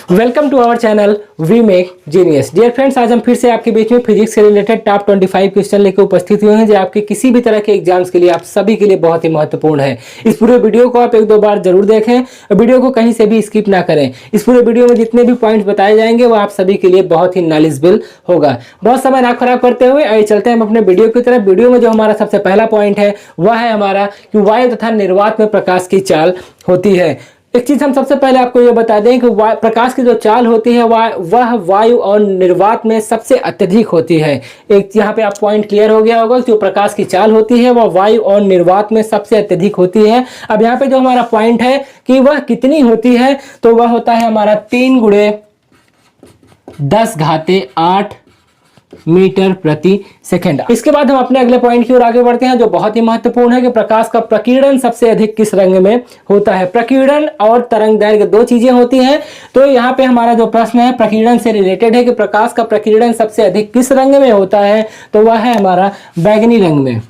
Welcome to our channel we make genius. Dear friends, आज हम फिर से आपके बीच में फिजिक्स से रिलेटेड टॉप 25 क्वेश्चन लेकर उपस्थित हुए हैं जो आपके किसी भी तरह के एग्जाम्स के लिए आप सभी के लिए बहुत ही महत्वपूर्ण है। इस पूरे वीडियो को आप एक दो बार जरूर देखें, वीडियो को कहीं से भी स्किप ना करें। इस पूरे वीडियो में जितने भी पॉइंट्स बताए जाएंगे वो आप सभी के लिए बहुत ही नॉलेजेबल होगा। बहुत समय ना खराब करते हुए आइए चलते हैं हम अपने वीडियो की तरफ। वीडियो में जो हमारा सबसे पहला पॉइंट है वह है हमारा कि वायु तथा निर्वात में प्रकाश की चाल होती है। एक चीज हम सबसे पहले आपको ये बता दें कि प्रकाश की जो चाल होती है वह वायु और निर्वात में सबसे अत्यधिक होती है। एक यहाँ पे आप पॉइंट क्लियर हो गया होगा, जो प्रकाश की चाल होती है वह वायु और निर्वात में सबसे अत्यधिक होती है। अब यहाँ पे जो हमारा पॉइंट है कि वह कितनी होती है, तो वह होता है हमारा 3 × 10⁸ मीटर प्रति सेकंड। इसके बाद हम अपने अगले पॉइंट की ओर आगे बढ़ते हैं जो बहुत ही महत्वपूर्ण है कि प्रकाश का प्रकीर्णन सबसे अधिक किस रंग में होता है। प्रकीर्णन और तरंग दैर्घ्य दो चीजें होती हैं। तो यहाँ पे हमारा जो प्रश्न है प्रकीर्णन से रिलेटेड है कि प्रकाश का प्रकीर्णन सबसे अधिक किस रंग में होता है, तो वह है हमारा बैगनी रंग में।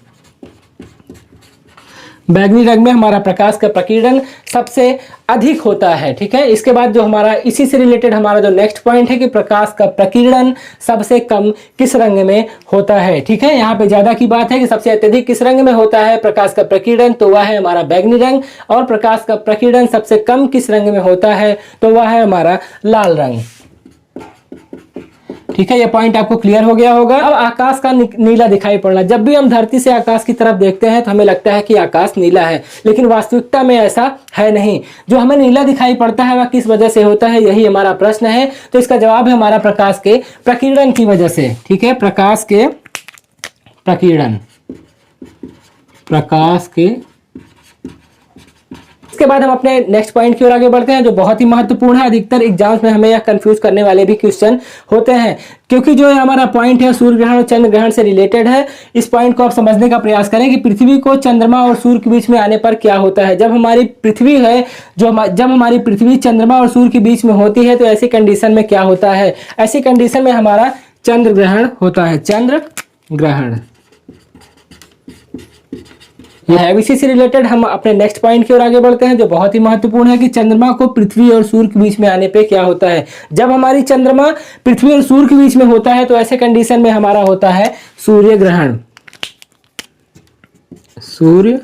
बैगनी रंग में हमारा प्रकाश का प्रकीर्णन सबसे अधिक होता है। ठीक है, इसके बाद जो हमारा इसी से रिलेटेड हमारा जो नेक्स्ट पॉइंट है कि प्रकाश का प्रकीर्णन सबसे कम किस रंग में होता है। ठीक है, यहाँ पे ज्यादा की बात है कि सबसे अत्यधिक किस रंग में होता है प्रकाश का प्रकीर्णन, तो वह है हमारा बैगनी रंग। और प्रकाश का प्रकीर्णन सबसे कम किस रंग में होता है, तो वह है हमारा लाल रंग। ठीक है, ये पॉइंट आपको क्लियर हो गया होगा। अब आकाश का नीला दिखाई पड़ना। जब भी हम धरती से आकाश की तरफ देखते हैं तो हमें लगता है कि आकाश नीला है, लेकिन वास्तविकता में ऐसा है नहीं। जो हमें नीला दिखाई पड़ता है वह किस वजह से होता है, यही हमारा प्रश्न है। तो इसका जवाब है हमारा प्रकाश के प्रकीर्णन की वजह से। ठीक है, प्रकाश के प्रकीर्णन, प्रकाश के। इसके बाद हम अपने नेक्स्ट पॉइंट की ओर आगे बढ़ते हैं जो बहुत ही महत्वपूर्ण है। अधिकतर एग्जाम्स में हमें यह कंफ्यूज करने वाले भी क्वेश्चन होते हैं, क्योंकि जो हमारा पॉइंट है सूर्य ग्रहण और चंद्र ग्रहण से रिलेटेड है। इस पॉइंट को आप समझने का प्रयास करें कि पृथ्वी को चंद्रमा और सूर्य के बीच में आने पर क्या होता है। जब हमारी पृथ्वी है जब हमारी पृथ्वी चंद्रमा और सूर्य के बीच में होती है तो ऐसी कंडीशन में क्या होता है, ऐसी कंडीशन में हमारा चंद्र ग्रहण होता है। चंद्र ग्रहण है। इसी से रिलेटेड हम अपने नेक्स्ट पॉइंट की ओर आगे बढ़ते हैं जो बहुत ही महत्वपूर्ण है कि चंद्रमा को पृथ्वी और सूर्य के बीच में आने पे क्या होता है। जब हमारी चंद्रमा पृथ्वी और सूर्य के बीच में होता है तो ऐसे कंडीशन में हमारा होता है सूर्य ग्रहण। सूर्य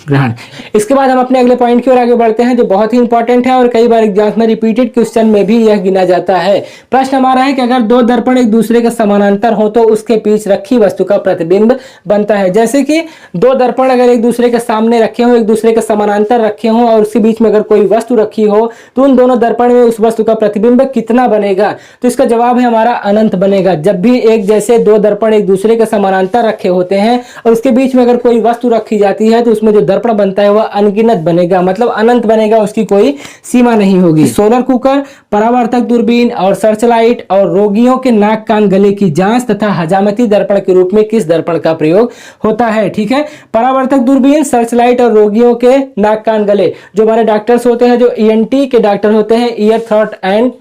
ग्रहण। इसके बाद हम अपने अगले पॉइंट की ओर आगे बढ़ते हैं जो बहुत ही इंपॉर्टेंट है और कई बार एग्जाम्स में रिपीटेड क्वेश्चन में भी यह गिना जाता है। प्रश्न हमारा है कि अगर दो दर्पण एक दूसरे के समानांतर हो तो उसके बीच रखी वस्तु का प्रतिबिंब बनता है। जैसे कि दो दर्पण अगर एक दूसरे के सामने रखे हो, एक दूसरे के समानांतर रखे हो और उसके बीच में अगर कोई वस्तु रखी हो तो उन दोनों दर्पण में उस वस्तु का प्रतिबिंब कितना बनेगा, तो इसका जवाब है हमारा अनंत बनेगा। जब भी एक जैसे दो दर्पण एक दूसरे के समानांतर रखे होते हैं और उसके बीच में अगर कोई वस्तु रखी जाती है तो उसमें जो दर्पण बनता है वह अनगिनत बनेगा, मतलब अनंत बनेगा, उसकी कोई सीमा नहीं होगी। सोलर कुकर, परावर्तक दूरबीन और सर्चलाइट और रोगियों के नाक कान गले की जांच तथा हजामती दर्पण के रूप में किस दर्पण का प्रयोग होता है। ठीक है, परावर्तक दूरबीन, सर्चलाइट और रोगियों के नाक कान गले, जो हमारे डॉक्टर्स होते हैं, जो ENT के डॉक्टर होते हैं, ईयर थ्रोट एंड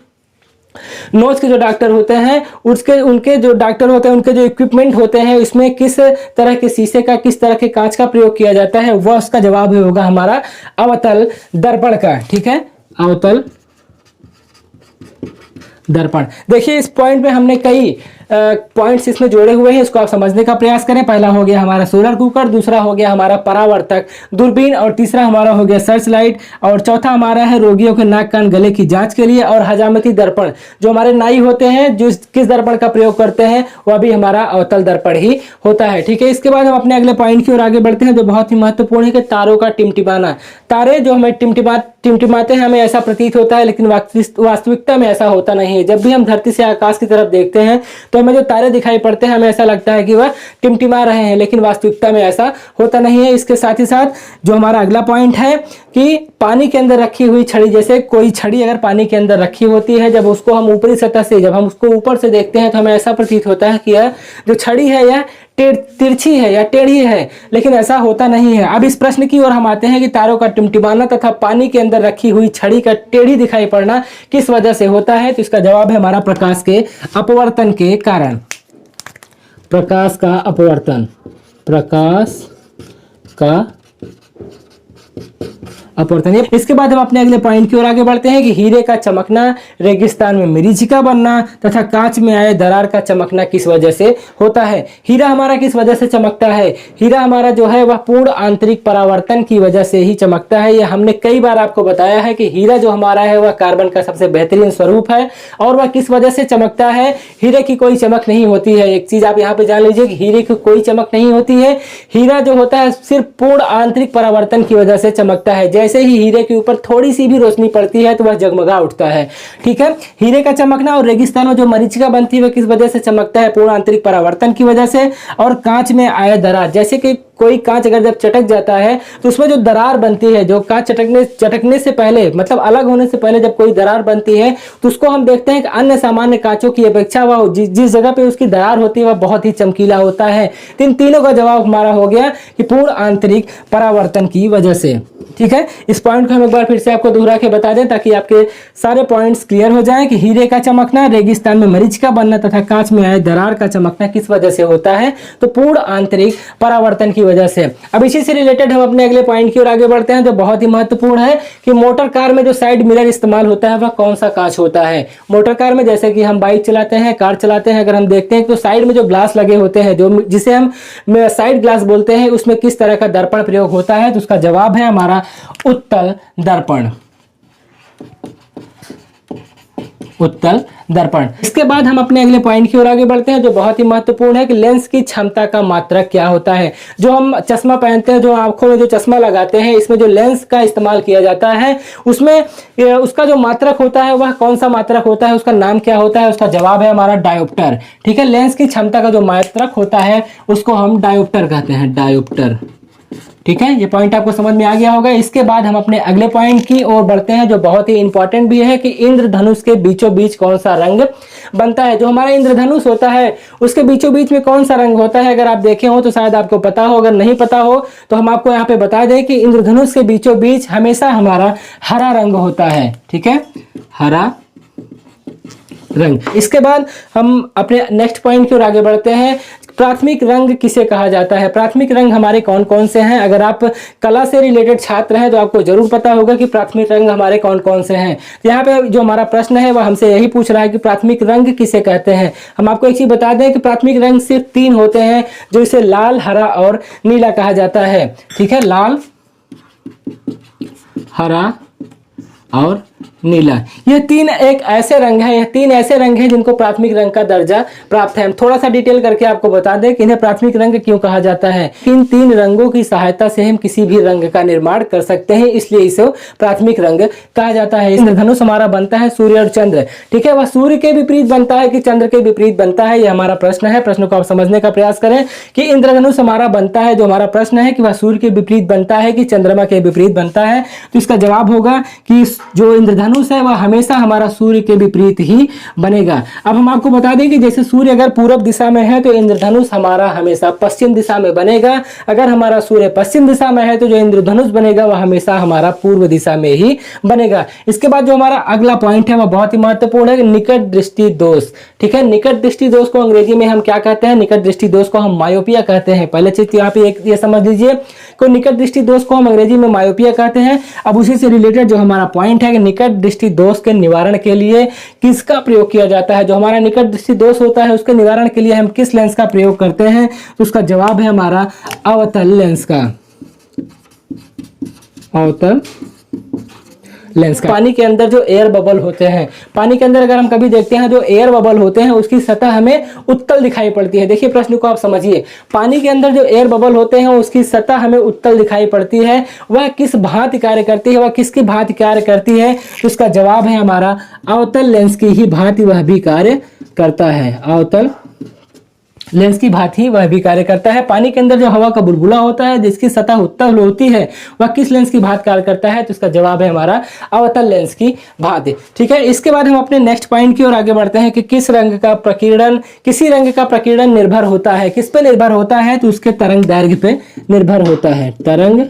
नोज के जो डॉक्टर होते हैं, उनके जो डॉक्टर होते हैं उनके जो इक्विपमेंट होते हैं इसमें किस तरह के शीशे का, किस तरह के कांच का प्रयोग किया जाता है, वह उसका जवाब होगा हमारा अवतल दर्पण का। ठीक है, अवतल दर्पण। देखिए इस पॉइंट में हमने कई पॉइंट्स इसमें जोड़े हुए हैं, इसको आप समझने का प्रयास करें। पहला हो गया हमारा सोलर कुकर, दूसरा हो गया हमारा परावर्तक दूरबीन और तीसरा हमारा हो गया सर्च लाइट और चौथा हमारा है रोगियों के नाक कान गले की जांच के लिए और हजामती दर्पण, जो हमारे नाई होते हैं जो किस दर्पण का प्रयोग करते हैं वह भी हमारा अवतल दर्पण ही होता है। ठीक है, इसके बाद हम अपने अगले पॉइंट की ओर आगे बढ़ते हैं जो बहुत ही महत्वपूर्ण है कि तारों का टिमटिमाना। तारे जो हमें टिमटिमाते हैं हमें ऐसा प्रतीत होता है, लेकिन वास्तविकता में ऐसा होता नहीं है। जब भी हम धरती से आकाश की तरफ देखते हैं तो हमें जो तारे दिखाई पड़ते हैं हमें ऐसा लगता है कि वह टिमटिमा रहे हैं, लेकिन वास्तविकता में ऐसा होता नहीं है। इसके साथ ही साथ जो हमारा अगला पॉइंट है कि पानी के अंदर रखी हुई छड़ी, जैसे कोई छड़ी अगर पानी के अंदर रखी होती है, जब उसको हम ऊपरी सतह से जब हम उसको ऊपर से देखते हैं तो हमें ऐसा प्रतीत होता है कि यह जो छड़ी है यह तिरछी है या टेढ़ी है, लेकिन ऐसा होता नहीं है। अब इस प्रश्न की ओर हम आते हैं कि तारों का टिमटिमाना तथा पानी के अंदर रखी हुई छड़ी का टेढ़ी दिखाई पड़ना किस वजह से होता है, तो इसका जवाब है हमारा प्रकाश के अपवर्तन के कारण। प्रकाश का अपवर्तन, प्रकाश का अपवर्तन। इसके बाद हम अपने अगले पॉइंट की ओर आगे बढ़ते हैं कि हीरे का चमकना, रेगिस्तान में मरीचिका बनना तथा कांच में आए दरार का चमकना किस वजह से होता है। हीरा हमारा किस वजह से चमकता है? हीरा हमारा जो है वह पूर्ण आंतरिक परावर्तन की वजह से ही चमकता है। यह हमने कई बार आपको बताया है कि हीरा जो हमारा है वह कार्बन का सबसे बेहतरीन स्वरूप है। और वह किस वजह से चमकता है? हीरे की कोई चमक नहीं होती है। एक चीज आप यहाँ पे जान लीजिए कि हीरे की कोई चमक नहीं होती है। हीरा जो होता है सिर्फ पूर्ण आंतरिक परावर्तन की वजह से चमकता है। जैसे ही हीरे के ऊपर थोड़ी सी भी रोशनी पड़ती है तो वह जगमगा उठता है। ठीक है, हीरे का चमकना और रेगिस्तान में जो मरीचिका बनती है वह किस वजह से चमकता है? पूर्ण आंतरिक परावर्तन की वजह से। और कांच में आए दरार, जैसे कि कोई कांच अगर जब चटक जाता है तो उसमें जो दरार बनती है, जो कांच चटकने से पहले मतलब अलग होने से पहले जब कोई दरार बनती है तो उसको हम देखते हैं कि अन्य सामान्य कांचों की अपेक्षा वह जिस जगह पे उसकी दरार होती है वह बहुत ही चमकीला होता है। इन तीनों का जवाब हमारा हो गया कि पूर्ण आंतरिक परावर्तन की वजह से। ठीक है, इस पॉइंट को हम एक बार फिर से आपको दोहरा के बता दें ताकि आपके सारे पॉइंट्स क्लियर हो जाएं कि हीरे का चमकना, रेगिस्तान में मरीचिका बनना तथा कांच में आए दरार का चमकना किस वजह से होता है? तो पूर्ण आंतरिक परावर्तन की वजह से। अब इसी से रिलेटेड हम अपने अगले पॉइंट की ओर आगे बढ़ते हैं जो बहुत ही महत्वपूर्ण है कि मोटर कार में जो साइड मिरर इस्तेमाल होता है वह कौन सा कांच होता है। मोटर कार में जैसे कि हम बाइक चलाते हैं, कार चलाते हैं, अगर हम देखते हैं तो साइड में जो ग्लास लगे होते हैं, जो जिसे हम साइड ग्लास बोलते हैं, उसमें किस तरह का दर्पण प्रयोग होता है? तो उसका जवाब है हमारा उत्तल दर्पण। उत्तल दर्पण। इसके बाद हम अपने अगले पॉइंट की ओर आगे बढ़ते हैं जो बहुत ही महत्वपूर्ण है कि लेंस की क्षमता का मात्रक क्या होता है। जो हम चश्मा पहनते हैं, जो आंखों में जो चश्मा लगाते हैं, इसमें जो लेंस का इस्तेमाल किया जाता है उसमें उसका जो मात्रक होता है वह कौन सा मात्रक होता है? उसका नाम क्या होता है? उसका जवाब है हमारा डायोप्टर। ठीक है, लेंस की क्षमता का जो मात्रक होता है उसको हम डायोप्टर कहते हैं, डायोप्टर। ठीक है, ये पॉइंट आपको समझ में आ गया होगा। इसके बाद हम अपने अगले पॉइंट की ओर बढ़ते हैं जो बहुत ही इंपॉर्टेंट भी है कि इंद्रधनुष के बीचों बीच कौन सा रंग बनता है। जो हमारा इंद्रधनुष होता है उसके बीचों बीच में कौन सा रंग होता है? अगर आप देखे हो तो शायद आपको पता हो, अगर नहीं पता हो तो हम आपको यहाँ पे बता दें कि इंद्रधनुष के बीचों बीच हमेशा हमारा हरा रंग होता है। ठीक है, हरा रंग। इसके बाद हम अपने नेक्स्ट पॉइंट की ओर आगे बढ़ते हैं। प्राथमिक रंग किसे कहा जाता है? प्राथमिक रंग हमारे कौन कौन से हैं? अगर आप कला से रिलेटेड छात्र हैं तो आपको जरूर पता होगा कि प्राथमिक रंग हमारे कौन कौन से हैं। तो यहाँ पे जो हमारा प्रश्न है वह हमसे यही पूछ रहा है कि प्राथमिक रंग किसे कहते हैं। हम आपको एक चीज बता दें कि प्राथमिक रंग सिर्फ 3 होते हैं, जो इसे लाल, हरा और नीला कहा जाता है। ठीक है, लाल, हरा और नीला, ये 3 एक ऐसे रंग हैं, ये 3 ऐसे रंग हैं जिनको प्राथमिक रंग का दर्जा प्राप्त है। हम थोड़ा सा डिटेल करके आपको बता दें कि इन्हें प्राथमिक रंग क्यों कहा जाता है। इन 3 रंगों की सहायता से हम किसी भी रंग का निर्माण कर सकते हैं, इसलिए इसे प्राथमिक रंग कहा जाता है। इंद्रधनुष हमारा बनता है सूर्य और चंद्र। ठीक है, वह सूर्य के विपरीत बनता है कि चंद्र के विपरीत बनता है, यह हमारा प्रश्न है। प्रश्न को आप समझने का प्रयास करें कि इंद्रधनुष हमारा बनता है, जो हमारा प्रश्न है कि वह सूर्य के विपरीत बनता है कि चंद्रमा के विपरीत बनता है। तो इसका जवाब होगा कि जो इंद्रधनुष है वह हमेशा हमारा सूर्य के विपरीत ही बनेगा। अब हम आपको बता दें कि जैसे सूर्य अगर पूर्व दिशा में है तो इंद्रधनुष हमारा हमेशा पश्चिम दिशा में बनेगा। अगर हमारा सूर्य पश्चिम दिशा में है तो जो इंद्रधनुष बनेगा वह हमेशा हमारा पूर्व दिशा में ही बनेगा। इसके बाद जो हमारा अगला पॉइंट है वह बहुत ही महत्वपूर्ण है, निकट दृष्टि दोष। ठीक है, निकट दृष्टि दोष को अंग्रेजी में हम क्या कहते हैं? निकट दृष्टि दोष को हम मायोपिया कहते हैं। पहले चीज यहाँ पे ये समझ लीजिए कि निकट दृष्टि दोष को हम अंग्रेजी में मायोपिया कहते हैं। अब उसी से रिलेटेड जो हमारा पॉइंट है कि निकट दृष्टि दोष के निवारण के लिए किसका प्रयोग किया जाता है? जो हमारा निकट दृष्टि दोष होता है उसके निवारण के लिए हम किस लेंस का प्रयोग करते हैं? तो उसका जवाब है हमारा अवतल लेंस का, अवतल लेंस का। पानी के अंदर जो एयर बबल होते हैं, पानी के अंदर अगर हम कभी देखते हैं जो एयर बबल होते हैं उसकी सतह हमें उत्तल दिखाई पड़ती है। देखिए प्रश्न को आप समझिए, पानी के अंदर जो एयर बबल होते हैं उसकी सतह हमें उत्तल दिखाई पड़ती है, वह किस भांति कार्य करती है? वह किसकी भांति कार्य करती है? तो इसका जवाब है हमारा अवतल लेंस की ही भांति वह भी कार्य करता है। अवतल लेंस की भांति वह भी कार्य करता है। पानी के अंदर जो हवा का बुलबुला होता है जिसकी सतह उत्तल होती है वह किस लेंस की भांति कार्य करता है? तो इसका जवाब है हमारा अवतल लेंस की भांति। ठीक है, इसके बाद हम अपने नेक्स्ट पॉइंट की ओर आगे बढ़ते हैं कि किस रंग का प्रकीर्णन, किसी रंग का प्रकीर्णन निर्भर होता है। किस पे निर्भर होता है? तो उसके तरंग दैर्घ्य पे निर्भर होता है, तरंग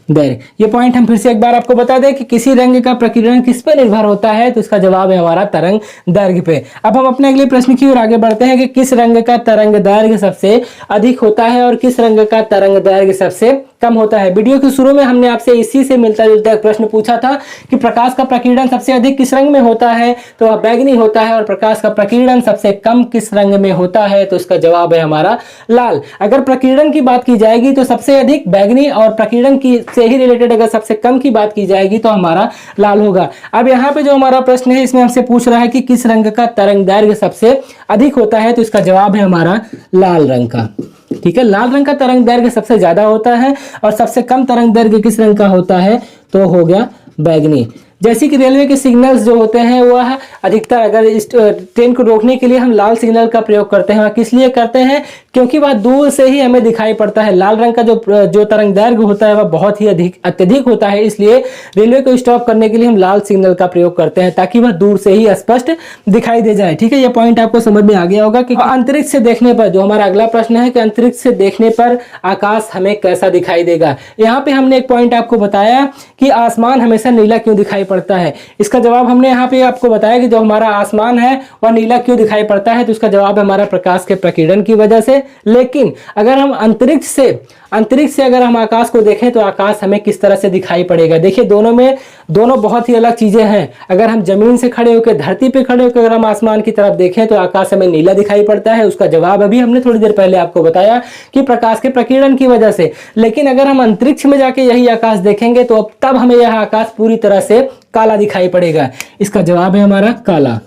दैर्घ्य। ये पॉइंट हम फिर से एक बार आपको बता दें कि किसी रंग का प्रकीर्णन किस पे निर्भर होता है, तो इसका जवाब है हमारा तरंग दैर्घ्य पे। अब हम अपने अगले प्रश्न की ओर आगे बढ़ते हैं कि किस रंग का तरंग दैर्घ्य सबसे अधिक होता है और किस रंग का तरंग दैर्घ्य सबसे कम होता है। वीडियो के शुरू में हमने आपसे इसी से मिलता जुलता एक प्रश्न पूछा था कि प्रकाश का प्रकीर्णन सबसे अधिक किस रंग में होता है, तो वह बैगनी होता है। और प्रकाश का प्रकीर्णन सबसे कम किस रंग में होता है, तो इसका जवाब है हमारा लाल। अगर प्रकीर्णन की बात की जाएगी तो सबसे अधिक बैगनी, और प्रकीर्णन की से ही रिलेटेड अगर सबसे कम की बात की जाएगी तो हमारा लाल होगा। अब यहाँ पे जो हमारा प्रश्न है इसमें हमसे पूछ रहा है कि किस रंग का तरंग दैर्घ्य सबसे अधिक होता है, तो इसका जवाब है हमारा लाल रंग का। ठीक है, लाल रंग का तरंग दैर्घ्य सबसे ज्यादा होता है, और सबसे कम तरंग दैर्घ्य किस रंग का होता है, तो हो गया बैगनी। जैसे कि रेलवे के सिग्नल्स जो होते हैं वह अधिकतर अगर इस ट्रेन को रोकने के लिए हम लाल सिग्नल का प्रयोग करते हैं। किस लिए करते हैं, क्योंकि वह दूर से ही हमें दिखाई पड़ता है। लाल रंग का जो तरंग दैर्घ्य होता है वह बहुत ही अत्यधिक होता है, इसलिए रेलवे को स्टॉप करने के लिए हम लाल सिग्नल का प्रयोग करते हैं ताकि वह दूर से ही स्पष्ट दिखाई दे जाए। ठीक है, यह पॉइंट आपको समझ में आ गया होगा कि अंतरिक्ष से देखने पर, जो हमारा अगला प्रश्न है कि अंतरिक्ष से देखने पर आकाश हमें कैसा दिखाई देगा। यहाँ पे हमने एक पॉइंट आपको बताया कि आसमान हमेशा नीला क्यों दिखाई पड़ता है। इसका जवाब हमने यहाँ पे आपको बताया कि जो हमारा आसमान है वह नीला क्यों दिखाई पड़ता है, तो इसका जवाब है हमारा प्रकाश के प्रकीर्णन की वजह से। लेकिन अगर हम अंतरिक्ष से अगर हम आकाश को देखें तो आकाश हमें किस तरह से दिखाई पड़ेगा। देखिए, दोनों बहुत ही अलग चीजें हैं। अगर हम जमीन से खड़े होकर, धरती पे खड़े होकर अगर हम आसमान की तरफ देखें तो आकाश हमें नीला दिखाई पड़ता है। उसका जवाब अभी हमने थोड़ी देर पहले आपको बताया कि प्रकाश के प्रकीर्णन की वजह से। लेकिन अगर हम अंतरिक्ष में जाके यही आकाश देखेंगे तो तब हमें यह आकाश पूरी तरह से काला दिखाई पड़ेगा। इसका जवाब है हमारा काला।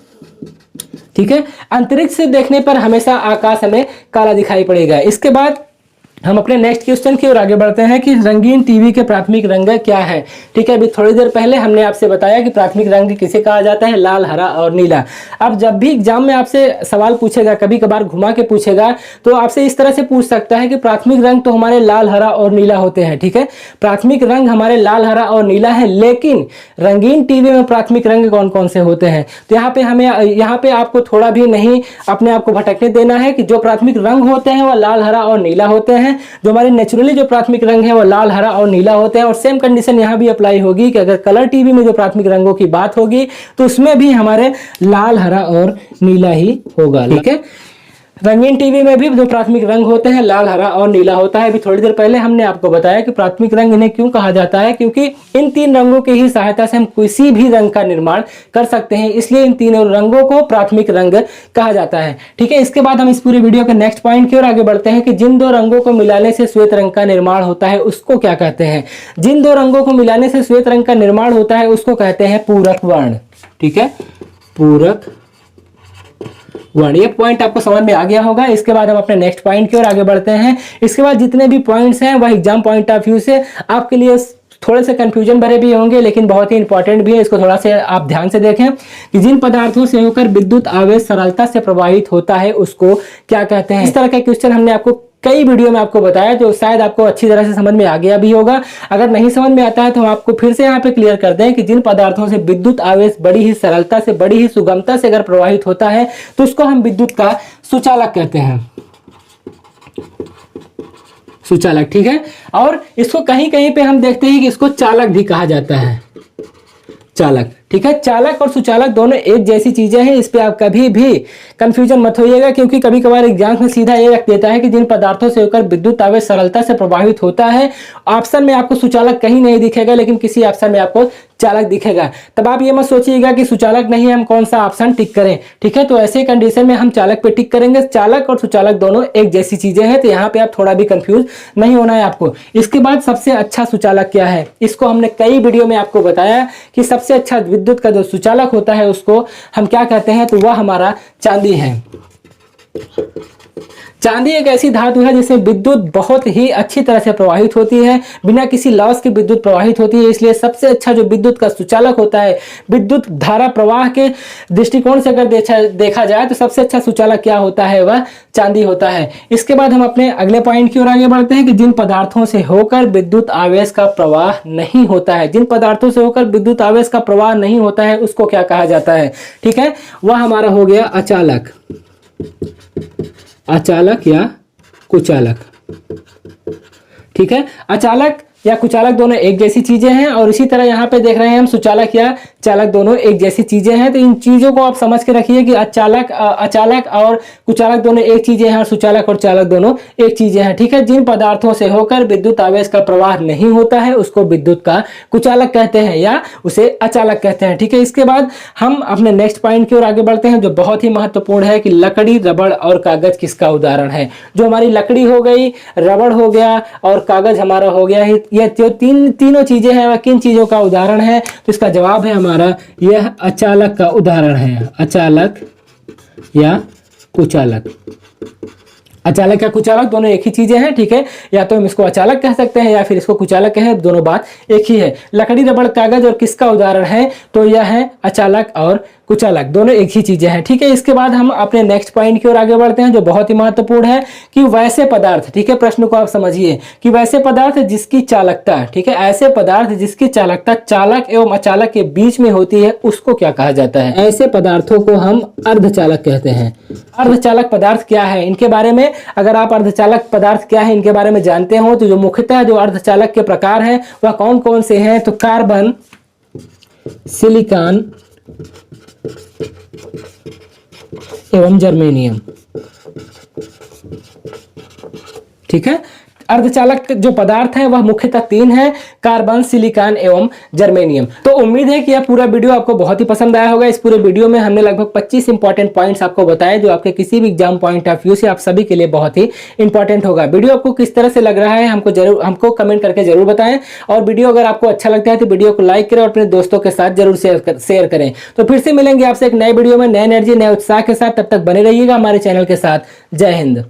ठीक है, अंतरिक्ष से देखने पर हमेशा आकाश हमें काला दिखाई पड़ेगा। इसके बाद हम अपने नेक्स्ट क्वेश्चन की ओर आगे बढ़ते हैं कि रंगीन टीवी के प्राथमिक रंग क्या है। ठीक है, अभी थोड़ी देर पहले हमने आपसे बताया कि प्राथमिक रंग किसे कहा जाता है, लाल, हरा और नीला। अब जब भी एग्जाम में आपसे सवाल पूछेगा, कभी कभार घुमा के पूछेगा, तो आपसे इस तरह से पूछ सकता है कि प्राथमिक रंग तो हमारे लाल, हरा और नीला होते हैं। ठीक है, प्राथमिक रंग हमारे लाल, हरा और नीला है, लेकिन रंगीन टीवी में प्राथमिक रंग कौन कौन से होते हैं। तो यहाँ पे आपको थोड़ा भी नहीं अपने आप को भटकने देना है कि जो प्राथमिक रंग होते हैं वह लाल, हरा और नीला होते हैं। जो हमारे नेचुरली जो प्राथमिक रंग है वो लाल, हरा और नीला होते हैं। और सेम कंडीशन यहां भी अप्लाई होगी कि अगर कलर टीवी में जो प्राथमिक रंगों की बात होगी तो उसमें भी हमारे लाल, हरा और नीला ही होगा। ठीक है, रंगीन टीवी में भी जो प्राथमिक रंग होते हैं लाल, हरा और नीला होता है। अभी थोड़ी देर पहले हमने आपको बताया कि प्राथमिक रंग इन्हें क्यों कहा जाता है, क्योंकि इन तीन रंगों की ही सहायता से हम किसी भी रंग का निर्माण कर सकते हैं, इसलिए इन तीनों रंगों को प्राथमिक रंग कहा जाता है। ठीक है, इसके बाद हम इस पूरे वीडियो के नेक्स्ट पॉइंट की ओर आगे बढ़ते हैं कि जिन दो रंगों को मिलाने से श्वेत रंग का निर्माण होता है उसको क्या कहते हैं। जिन दो रंगों को मिलाने से श्वेत रंग का निर्माण होता है उसको कहते हैं पूरक वर्ण। ठीक है, पूरक वर्ण। ये पॉइंट आपको समझ में आ गया होगा। इसके बाद हम अपने नेक्स्ट पॉइंट की ओर आगे बढ़ते हैं। इसके बाद जितने भी पॉइंट्स हैं वह एग्जाम पॉइंट ऑफ व्यू से आपके लिए थोड़े से कंफ्यूजन भरे भी होंगे, लेकिन बहुत ही इंपॉर्टेंट भी है। इसको थोड़ा से आप ध्यान से देखें कि जिन पदार्थों से होकर विद्युत आवेश सरलता से प्रवाहित होता है उसको क्या कहते हैं। इस तरह का क्वेश्चन हमने आपको कई वीडियो में आपको बताया, जो शायद आपको अच्छी तरह से समझ में आ गया भी होगा। अगर नहीं समझ में आता है तो हम आपको फिर से यहाँ पे क्लियर कर दें कि जिन पदार्थों से विद्युत आवेश बड़ी ही सरलता से, बड़ी ही सुगमता से अगर प्रवाहित होता है तो उसको हम विद्युत का सुचालक कहते हैं। सुचालक। ठीक है, और इसको कहीं कहीं पे हम देखते हैं कि इसको चालक भी कहा जाता है। चालक। ठीक है, चालक और सुचालक दोनों एक जैसी चीजें हैं, इस पे आप कभी भी कंफ्यूजन मत होइएगा, क्योंकि कभी कभार एग्जाम में सीधा ये रख देता है कि जिन पदार्थों से होकर विद्युत आवेश सरलता से प्रभावित होता है। ऑप्शन में आपको सुचालक कहीं नहीं दिखेगा, लेकिन किसी ऑप्शन में आपको चालक दिखेगा। तब आप ये मत सोचिएगा कि सुचालक नहीं है, हम कौन सा ऑप्शन टिक करें। ठीक है, तो ऐसे कंडीशन में हम चालक पे टिक करेंगे। चालक और सुचालक दोनों एक जैसी चीजें हैं, तो यहाँ पे आप थोड़ा भी कंफ्यूज नहीं होना है आपको। इसके बाद सबसे अच्छा सुचालक क्या है, इसको हमने कई वीडियो में आपको बताया कि सबसे अच्छा विद्युत का जो सुचालक होता है उसको हम क्या कहते हैं, तो वह हमारा चांदी है। चांदी एक ऐसी धातु है जिसमें विद्युत बहुत ही अच्छी तरह से प्रवाहित होती है, बिना किसी लॉस के विद्युत प्रवाहित होती है। इसलिए सबसे अच्छा जो विद्युत का सुचालक होता है, विद्युत धारा प्रवाह के दृष्टिकोण से अगर देखा जाए तो सबसे अच्छा सुचालक क्या होता है, वह चांदी होता है। इसके बाद हम अपने अगले पॉइंट की ओर आगे बढ़ते हैं कि जिन पदार्थों से होकर विद्युत आवेश का प्रवाह नहीं होता है, जिन पदार्थों से होकर विद्युत आवेश का प्रवाह नहीं होता है उसको क्या कहा जाता है। ठीक है, वह हमारा हो गया अचालक। अचालक या कुचालक। ठीक है, अचालक या कुचालक दोनों एक जैसी चीजें हैं, और इसी तरह यहाँ पे देख रहे हैं हम सुचालक या चालक दोनों एक जैसी चीजें हैं। तो इन चीजों को आप समझ के रखिए कि अचालक और कुचालक दोनों एक चीजें हैं और सुचालक और चालक दोनों एक चीजें हैं। ठीक है, जिन पदार्थों से होकर विद्युत आवेश का प्रवाह नहीं होता है उसको विद्युत का कुचालक कहते हैं या उसे अचालक कहते हैं। ठीक है, इसके बाद हम अपने नेक्स्ट पॉइंट की ओर आगे बढ़ते हैं, जो बहुत ही महत्वपूर्ण है कि लकड़ी, रबड़ और कागज किसका उदाहरण है। जो हमारी लकड़ी हो गई, रबड़ हो गया और कागज हमारा हो गया, यह जो तीनों चीजें हैं वह किन चीजों का उदाहरण है। तो इसका जवाब है हमारा यह अचालक का उदाहरण है। अचालक या कुचालक, अचालक या कुचालक दोनों एक ही चीजें हैं। ठीक है, या तो हम इसको अचालक कह सकते हैं या फिर इसको कुचालक कहें, दोनों बात एक ही है। लकड़ी, रबड़, कागज और किसका उदाहरण है, तो यह है अचालक और कुचालक, दोनों एक ही चीजें हैं। ठीक है, इसके बाद हम अपने नेक्स्ट पॉइंट की ओर आगे बढ़ते हैं, जो बहुत ही महत्वपूर्ण है कि वैसे पदार्थ, ठीक है, प्रश्न को आप समझिए कि वैसे पदार्थ जिसकी चालकता, ठीक है, ऐसे पदार्थ जिसकी चालकता चालक एवं अचालक के बीच में होती है उसको क्या कहा जाता है। ऐसे पदार्थों को हम अर्धचालक कहते हैं। अर्धचालक पदार्थ क्या है, इनके बारे में अगर आप अर्धचालक पदार्थ क्या है इनके बारे में जानते हो तो जो मुख्यतः जो अर्धचालक के प्रकार हैं वह कौन कौन से हैं, तो कार्बन, सिलिकॉन एवं जर्मेनियम। ठीक है, अर्धचालक जो पदार्थ है वह मुख्यतः 3 है, कार्बन, सिलिकॉन एवं जर्मेनियम। तो उम्मीद है कि यह पूरा वीडियो आपको बहुत ही पसंद आया होगा। इस पूरे वीडियो में हमने लगभग 25 इंपॉर्टेंट पॉइंट्स आपको बताए जो आपके किसी भी एग्जाम पॉइंट ऑफ व्यू से आप सभी के लिए बहुत ही इंपॉर्टेंट होगा। वीडियो आपको किस तरह से लग रहा है हमको कमेंट करके जरूर बताएं, और वीडियो अगर आपको अच्छा लगता है तो वीडियो को लाइक करें और अपने दोस्तों के साथ जरूर शेयर करें। तो फिर से मिलेंगे आपसे एक नए वीडियो में नए एनर्जी, नए उत्साह के साथ। तब तक बने रहिएगा हमारे चैनल के साथ। जय हिंद।